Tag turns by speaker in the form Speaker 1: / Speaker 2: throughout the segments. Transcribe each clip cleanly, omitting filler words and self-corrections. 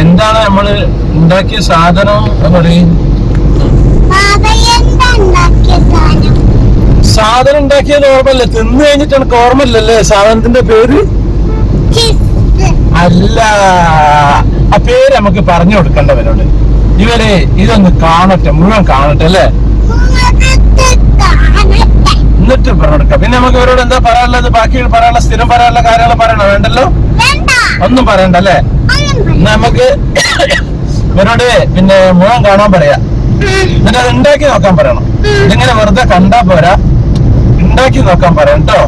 Speaker 1: എന്താണ് നമ്മള് ഉണ്ടാക്കിയ സാധനം പറയും? സാധനം ഉണ്ടാക്കിയത് ഓർമ്മല്ല, തിന്നു കഴിഞ്ഞിട്ട് എനിക്ക് ഓർമ്മയില്ലല്ലേ സാധനത്തിന്റെ പേര്? അല്ല, ആ പേര് നമുക്ക് പറഞ്ഞു കൊടുക്കേണ്ടവരോട്. ഇവരെ ഇതൊന്ന് കാണട്ടെ, മുഴുവൻ കാണട്ടെ അല്ലേ, എന്നിട്ട് പറഞ്ഞു കൊടുക്കാം. പിന്നെ നമുക്ക് ഇവരോട് എന്താ പറയാനുള്ളത്? ബാക്കി പറയാനുള്ള സ്ഥിരം പറയാനുള്ള കാര്യങ്ങൾ പറയണോ? വേണ്ടല്ലോ, ഒന്നും പറയണ്ട അല്ലേ? നമുക്ക് ഇവരോട് പിന്നെ മുഴുവൻ കാണാൻ പറയാ, എന്നിട്ട് അത് ഉണ്ടാക്കി നോക്കാൻ പറയണം. ഇതിങ്ങനെ വെറുതെ കണ്ടാ പോരാ, ഉണ്ടാക്കി നോക്കാൻ പറയാം കേട്ടോ.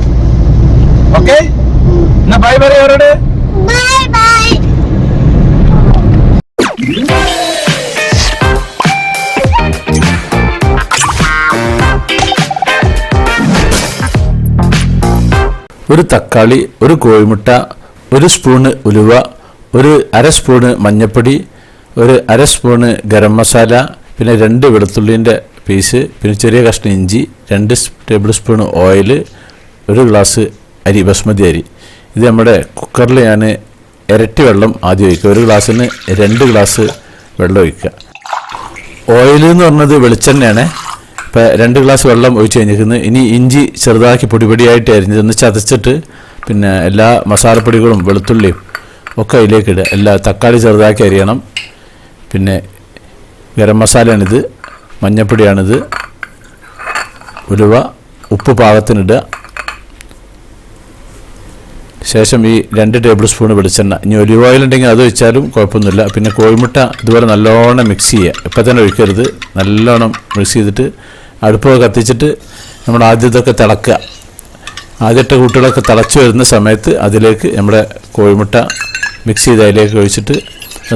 Speaker 1: ഓക്കെ, എന്നാ ബൈ പറയാ അവരോട്. ഒരു തക്കാളി, ഒരു കോഴിമുട്ട, ഒരു സ്പൂണ് ഉലുവ, ഒരു അര സ്പൂണ് മഞ്ഞൾപ്പൊടി, ഒരു അര സ്പൂണ് ഗരം മസാല, പിന്നെ 2 വെളുത്തുള്ളിൻ്റെ പീസ്, പിന്നെ ചെറിയ കഷ്ണം ഇഞ്ചി, 2 ടേബിൾ സ്പൂൺ ഓയിൽ, 1 ഗ്ലാസ് അരി, ബസ്മതി അരി. ഇത് നമ്മുടെ കുക്കറിൽ ഞാൻ ഇരട്ടി വെള്ളം ആദ്യം ഒഴിക്കുക. 1 ഗ്ലാസ്സിന് 2 ഗ്ലാസ് വെള്ളം ഒഴിക്കുക. ഓയിൽ എന്ന് പറഞ്ഞത് വെളിച്ചെണ്ണയാണ്. ഇപ്പോൾ 2 ഗ്ലാസ് വെള്ളം ഒഴിച്ച് കഴിഞ്ഞിരിക്കുന്നത്. ഇനി ഇഞ്ചി ചെറുതാക്കി പൊടിപൊടിയായിട്ട് അരിഞ്ഞതൊന്ന് ചതച്ചിട്ട് പിന്നെ എല്ലാ മസാലപ്പൊടികളും വെളുത്തുള്ളിയും ഒക്കെ അതിലേക്ക് ഇടുക. എല്ലാ തക്കാളി ചെറുതാക്കി അരിയണം. പിന്നെ ഗരം മസാലയാണിത്, മഞ്ഞൾപ്പൊടിയാണിത്, ഉലുവ, ഉപ്പ് പാകത്തിനിടുക. ശേഷം ഈ 2 ടേബിൾ സ്പൂൺ വെളിച്ചെണ്ണ. ഇനി ഒലിവ് ഓയിൽ ഉണ്ടെങ്കിൽ അത് ഒഴിച്ചാലും കുഴപ്പമൊന്നുമില്ല. പിന്നെ കോഴിമുട്ട ഇതുപോലെ നല്ലോണം മിക്സ് ചെയ്യുക. ഇപ്പം തന്നെ ഒഴിക്കരുത്, നല്ലോണം മിക്സ് ചെയ്തിട്ട് അടുപ്പൊക്കെ കത്തിച്ചിട്ട് നമ്മൾ ആദ്യത്തൊക്കെ തിളക്കുക. ആദ്യത്തെ കൂട്ടുകളൊക്കെ തിളച്ച് വരുന്ന സമയത്ത് അതിലേക്ക് നമ്മുടെ കോഴിമുട്ട മിക്സ് ചെയ്ത് അതിലേക്ക് ഒഴിച്ചിട്ട്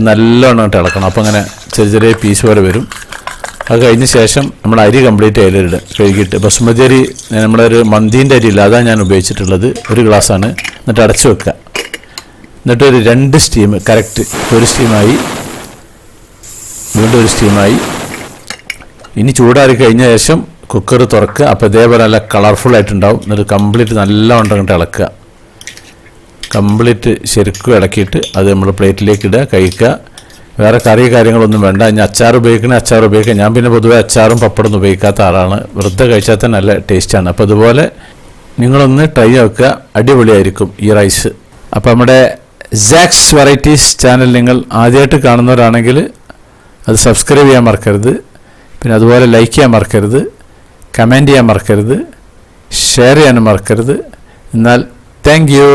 Speaker 1: നല്ലോണം ഇളക്കണം. അപ്പോൾ അങ്ങനെ ചെറിയ ചെറിയ പീസ് പോലെ വരും. അത് കഴിഞ്ഞ ശേഷം നമ്മൾ അരി കംപ്ലീറ്റ് അതിലിടുക, കഴുകിയിട്ട്. ബസുമതി അരി നമ്മുടെ ഒരു മന്തീൻ്റെ അരി ഇല്ല, അതാണ് ഞാൻ ഉപയോഗിച്ചിട്ടുള്ളത്. 1 ഗ്ലാസ്സാണ്. എന്നിട്ട് അടച്ചു വെക്കുക. എന്നിട്ട് ഒരു 2 സ്റ്റീം കറക്റ്റ്. 1 സ്റ്റീമായി, വീണ്ടും 1 സ്റ്റീമായി. ഇനി ചൂടാറി കഴിഞ്ഞ ശേഷം കുക്കർ തുറക്കുക. അപ്പോൾ ഇതേപോലെ നല്ല കളർഫുള്ളായിട്ടുണ്ടാവും. എന്നിട്ട് കംപ്ലീറ്റ് നല്ലോണം അങ്ങോട്ട് ഇളക്കുക. കംപ്ലീറ്റ് ശരിക്കും ഇളക്കിയിട്ട് അത് നമ്മൾ പ്ലേറ്റിലേക്ക് ഇടുക, കഴിക്കുക. വേറെ കറി കാര്യങ്ങളൊന്നും വേണ്ട. ഇനി അച്ചാർ ഉപയോഗിക്കണേ അച്ചാർ ഉപയോഗിക്കുക. ഞാൻ പിന്നെ പൊതുവേ അച്ചാറും പപ്പടമൊന്നും ഉപയോഗിക്കാത്ത ആളാണ്. വെറുതെ കഴിച്ചാൽ തന്നെ നല്ല ടേസ്റ്റാണ്. അപ്പോൾ അതുപോലെ നിങ്ങളൊന്ന് ട്രൈ ആക്കുക, അടിപൊളിയായിരിക്കും ഈ റൈസ്. അപ്പോൾ നമ്മുടെ സാക്സ് വെറൈറ്റീസ് ചാനൽ നിങ്ങൾ ആദ്യമായിട്ട് കാണുന്നവരാണെങ്കിൽ അത് സബ്സ്ക്രൈബ് ചെയ്യാൻ മറക്കരുത്. പിന്നെ അതുപോലെ ലൈക്ക് ചെയ്യാൻ മറക്കരുത്, കമൻറ്റ് ചെയ്യാൻ മറക്കരുത്, ഷെയർ ചെയ്യാനും മറക്കരുത്. എന്നാൽ താങ്ക് യു.